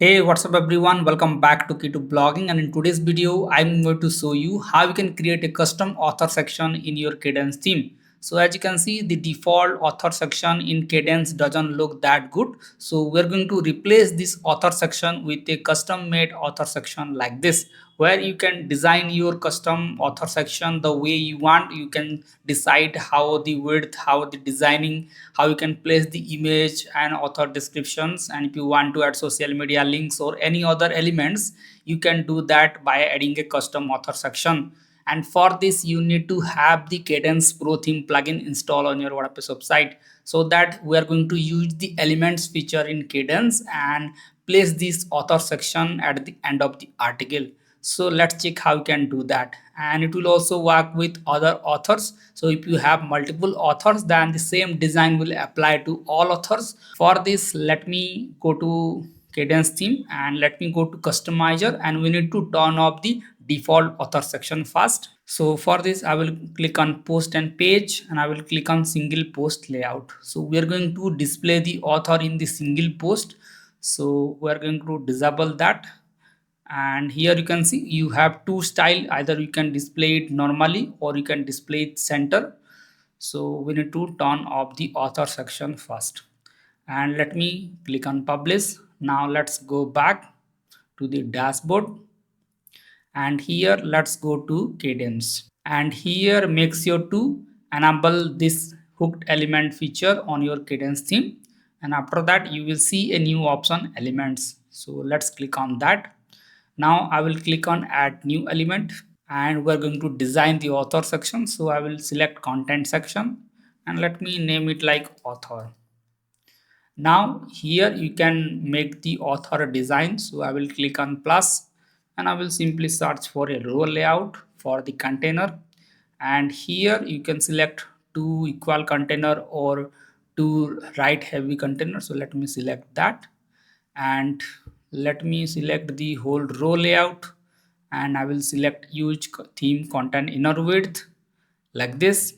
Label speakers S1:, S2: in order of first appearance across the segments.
S1: Hey, what's up everyone? Welcome back to Key to Blogging, and in today's video, I'm going to show you how you can create a custom author section in your Kadence theme. So as you can see, the default author section in Kadence doesn't look that good. So we're going to replace this author section with a custom made author section like this, where you can design your custom author section the way you want. You can decide how the width, how the designing, how you can place the image and author descriptions, and if you want to add social media links or any other elements, you can do that by adding a custom author section. And for this you need to have the Kadence Pro theme plugin installed on your WordPress website, so that we are going to use the elements feature in Kadence and place this author section at the end of the article. So let's check how you can do that, and it will also work with other authors. So if you have multiple authors, then the same design will apply to all authors. For this, let me go to Cadence theme and let me go to customizer, and we need to turn off the default author section first. So for this I will click on post and page, and I will click on single post layout. So we are going to display the author in the single post, so we are going to disable that. And here you can see you have two style, either you can display it normally or you can display it center. So we need to turn off the author section first, and let me click on publish. Now let's go back to the dashboard, and here let's go to Cadence, and here make sure to enable this hooked element feature on your Cadence theme. And after that you will see a new option, elements. So let's click on that. Now I will click on add new element, and we're going to design the author section. So I will select content section, and let me name it like author. Now here you can make the author design. So I will click on plus, and I will simply search for a row layout for the container. And here you can select two equal container or two right heavy container. So let me select that, and let me select the whole row layout, and I will select use theme content inner width like this.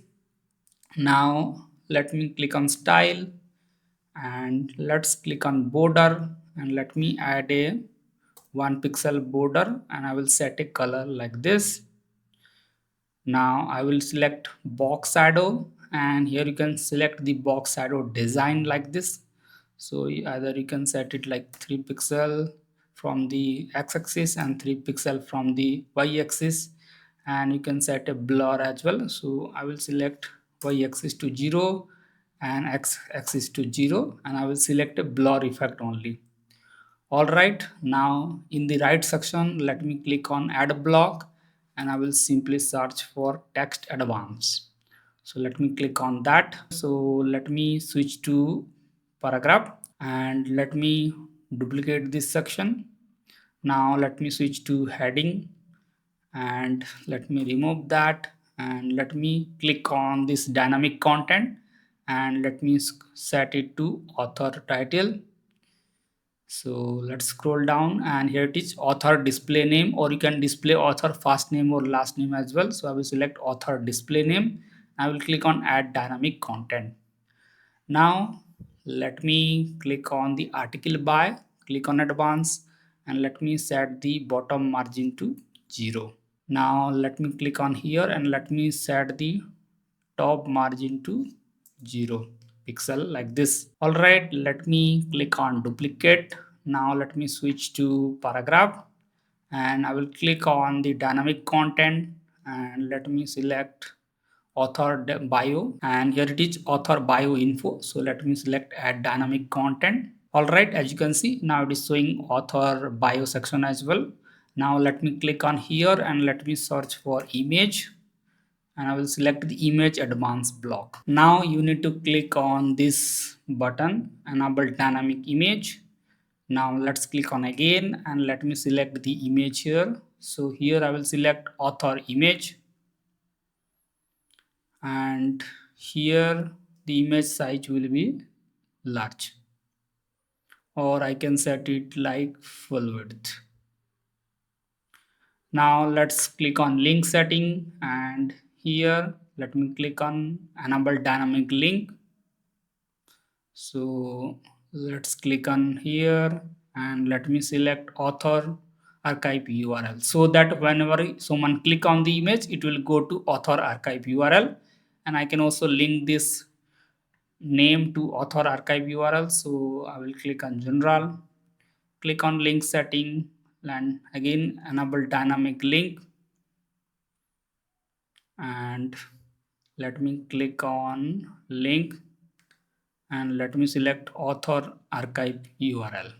S1: Now let me click on style, and let's click on border, and let me add a 1 pixel border, and I will set a color like this. Now I will select box shadow, and here you can select the box shadow design like this. So either you can set it like 3 pixel from the x-axis and 3 pixel from the y-axis, and you can set a blur as well. So I will select y-axis to 0 and x-axis to 0, and I will select a blur effect only. Alright, now in the right section, let me click on add block, and I will simply search for text advance. So let me click on that. So let me switch to paragraph, and let me duplicate this section. Now let me switch to heading, and let me remove that, and let me click on this dynamic content, and let me set it to author title. So let's scroll down, and here it is, author display name, or you can display author first name or last name as well. So I will select author display name. I will click on add dynamic content. Now let me click on the article by, click on advanced, and let me set the bottom margin to 0. Now let me click on here, and let me set the top margin to 0 pixel like this. All right, let me click on duplicate. Now let me switch to paragraph, and I will click on the dynamic content, and let me select author bio, and here it is, author bio info. So let me select add dynamic content. All right, as you can see, now it is showing author bio section as well. Now let me click on here, and let me search for image, and I will select the image advanced block. Now you need to click on this button, enable dynamic image. Now let's click on again, and let me select the image here. So here I will select author image, and here the image size will be large, or I can set it like full width. Now let's click on link setting, and here let me click on enable dynamic link. So let's click on here, and let me select author archive URL, so that whenever someone click on the image, it will go to author archive URL. And I can also link this name to author archive URL. So I will click on general, click on link setting, and again enable dynamic link, and let me click on link, and let me select author archive URL.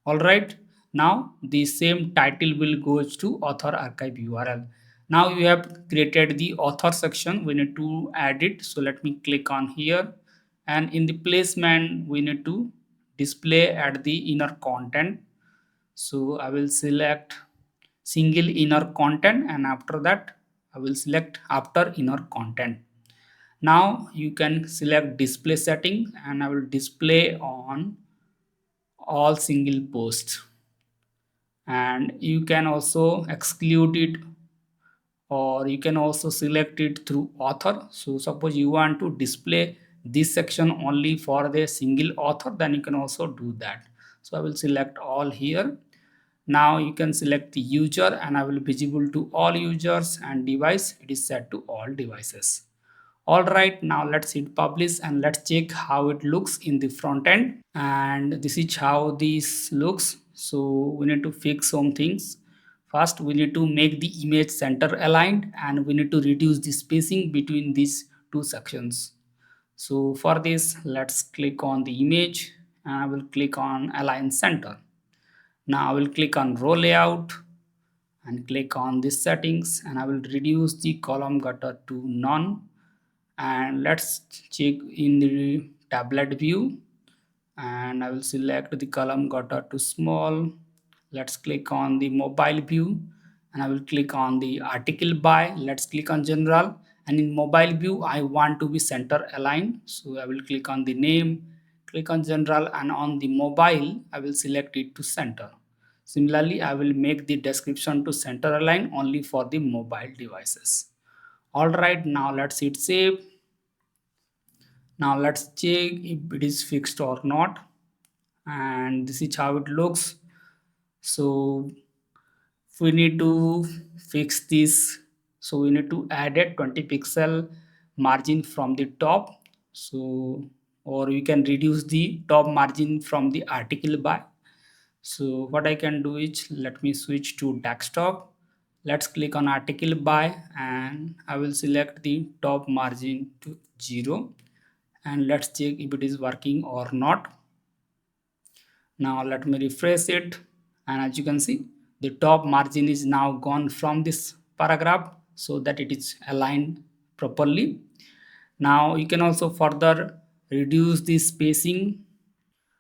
S1: All right, now the same title will goes to author archive URL. Now you have created the author section, we need to add it. So let me click on here, and in the placement we need to display at the inner content. So I will select single inner content, and after that I will select after inner content. Now you can select display setting, and I will display on all single posts, and you can also exclude it, or you can also select it through author. So suppose you want to display this section only for the single author, then you can also do that. So I will select all here. Now you can select the user, and I will visible to all users, and device it is set to all devices. All right, now let's hit publish, and let's check how it looks in the front end. And this is how this looks. So we need to fix some things. First, we need to make the image center aligned, and we need to reduce the spacing between these two sections. So for this, let's click on the image, and I will click on align center. Now I will click on row layout and click on this settings, and I will reduce the column gutter to none. And let's check in the tablet view, and I will select the column gutter to small. Let's click on the mobile view, and I will click on the article by. Let's click on general, and in mobile view I want to be center aligned. So I will click on the name, click on general, and on the mobile I will select it to center. Similarly, I will make the description to center align only for the mobile devices. All right, now let's hit save. Now let's check if it is fixed or not, and this is how it looks. So we need to fix this. So we need to add a 20 pixel margin from the top. So, or you can reduce the top margin from the article by. So what I can do is, let me switch to desktop. Let's click on article by, and I will select the top margin to 0, and let's check if it is working or not. Now let me refresh it, and as you can see, the top margin is now gone from this paragraph, so that it is aligned properly. Now you can also further reduce the spacing.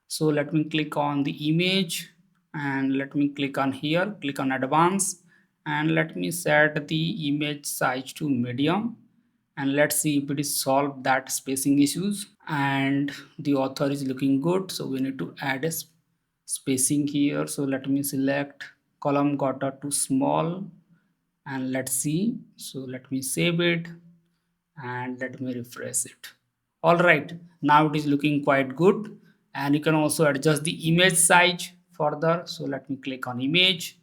S1: So let me click on the image, and let me click on here, click on advanced, and let me set the image size to medium, and let's see if it is solved that spacing issues. And the author is looking good, so we need to add a spacing here. So let me select column gutter to small, and let's see. So let me save it, and let me refresh it. All right, now it is looking quite good, and you can also adjust the image size further. So let me click on image,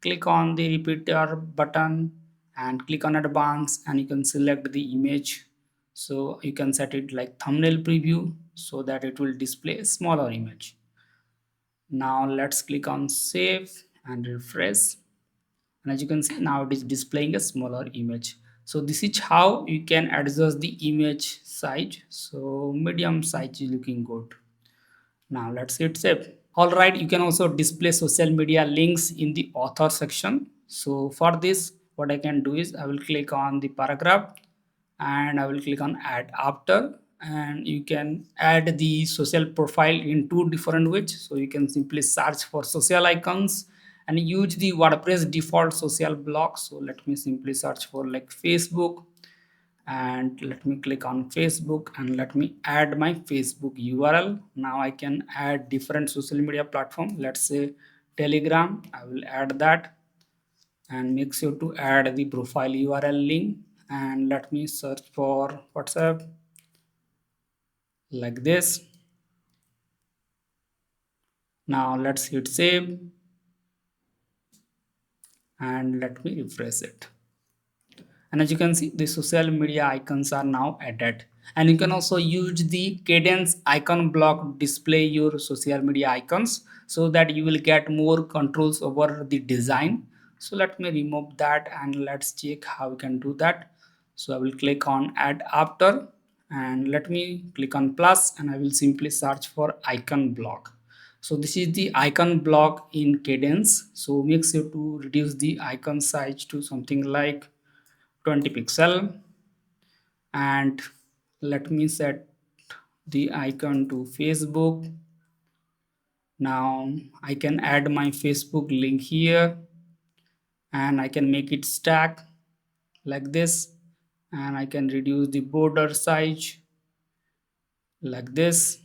S1: click on the repeater button, and click on advanced, and you can select the image. So you can set it like thumbnail preview, so that it will display a smaller image. Now let's click on save and refresh, and as you can see, now it is displaying a smaller image. So this is how you can adjust the image size. So medium size is looking good. Now let's hit save. All right, you can also display social media links in the author section. So for this, what I can do is, I will click on the paragraph, and I will click on add after, and you can add the social profile in two different ways. So you can simply search for social icons and use the WordPress default social block. So let me simply search for like Facebook, and let me click on Facebook, and let me add my Facebook URL. Now I can add different social media platform. Let's say Telegram, I will add that, and make sure to add the profile URL link, and let me search for WhatsApp like this. Now let's hit save and let me refresh it. And as you can see, the social media icons are now added, and you can also use the Kadence icon block to display your social media icons so that you will get more controls over the design. So let me remove that and let's check how we can do that. So I will click on add after and let me click on plus and I will simply search for icon block. So this is the icon block in Kadence. So make sure to reduce the icon size to something like 20 pixel, and let me set the icon to Facebook. Now I can add my Facebook link here and I can make it stack like this, and I can reduce the border size like this,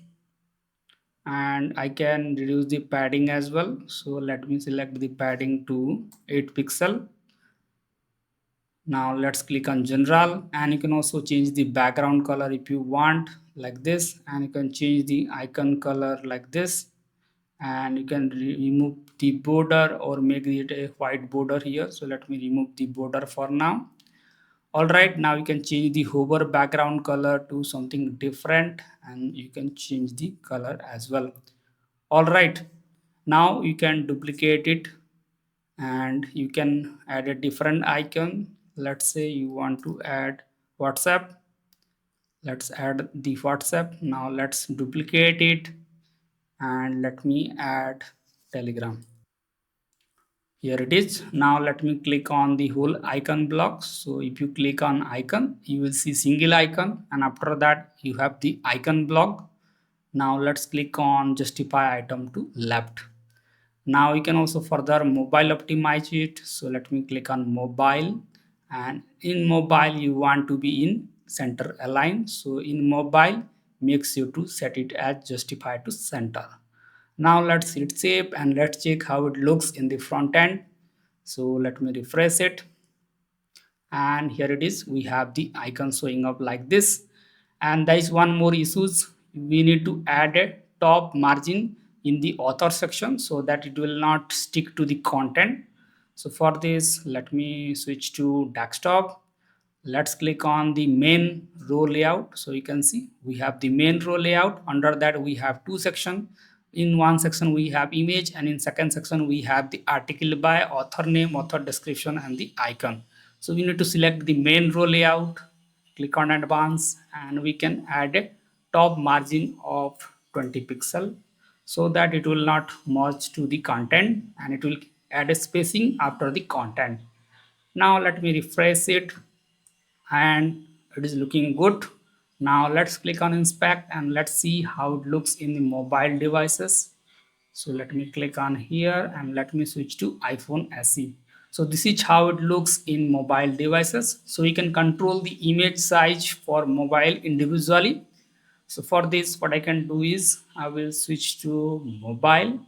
S1: and I can reduce the padding as well. So let me select the padding to 8 pixel. Now let's click on general, and you can also change the background color if you want like this, and you can change the icon color like this, and you can remove the border or make it a white border here. So let me remove the border for now. All right, now you can change the hover background color to something different, and you can change the color as well. All right, now you can duplicate it and you can add a different icon. Let's say you want to add WhatsApp. Let's add the WhatsApp. Now let's duplicate it and let me add Telegram. Here it is. Now let me click on the whole icon block. So if you click on icon, you will see single icon, and after that you have the icon block. Now let's click on justify item to left. Now you can also further mobile optimize it. So let me click on mobile, and in mobile you want to be in center align. So in mobile, make sure to set it as justify to center. Now let's hit save and let's check how it looks in the front end. So let me refresh it, and here it is. We have the icon showing up like this, and there is one more issues. We need to add a top margin in the author section so that it will not stick to the content. So for this, let me switch to desktop. Let's click on the main row layout. So you can see we have the main row layout. Under that we have two sections. In one section we have image, and in second section we have the article by, author name, author description, and the icon. So we need to select the main row layout, click on advance, and we can add a top margin of 20 pixel so that it will not merge to the content, and it will add a spacing after the content. Now let me refresh it, and it is looking good. Now let's click on inspect and let's see how it looks in the mobile devices. So let me click on here and let me switch to iPhone SE. So this is how it looks in mobile devices. So you can control the image size for mobile individually. So for this, what I can do is I will switch to mobile,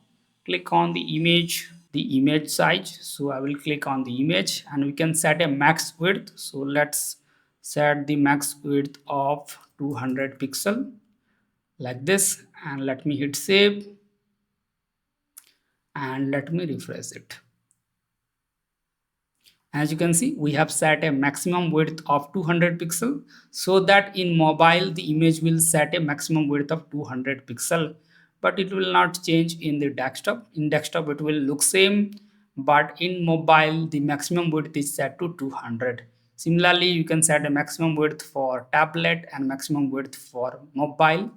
S1: click on the image size. So I will click on the image and we can set a max width. So let's set the max width of 200 pixel like this, and let me hit save and let me refresh it. As you can see, we have set a maximum width of 200 pixel, so that in mobile the image will set a maximum width of 200 pixel, but it will not change in the desktop. In desktop it will look same, but in mobile the maximum width is set to 200. Similarly, you can set a maximum width for tablet and maximum width for mobile.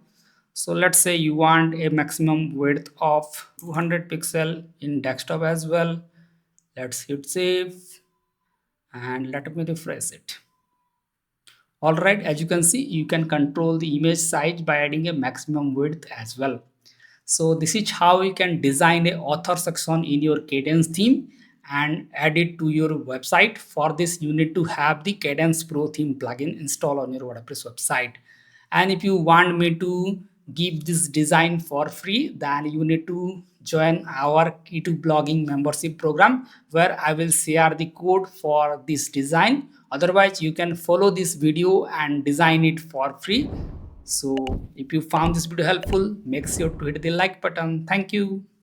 S1: So let's say you want a maximum width of 200 pixel in desktop as well. Let's hit save and let me refresh it. All right, as you can see, you can control the image size by adding a maximum width as well. So this is how you can design a author section in your Kadence theme and add it to your website. For this, you need to have the Kadence Pro theme plugin installed on your WordPress website. And if you want me to give this design for free, then you need to join our Key2 blogging membership program, where I will share the code for this design. Otherwise, you can follow this video and design it for free. So if you found this video helpful, make sure to hit the like button. Thank you.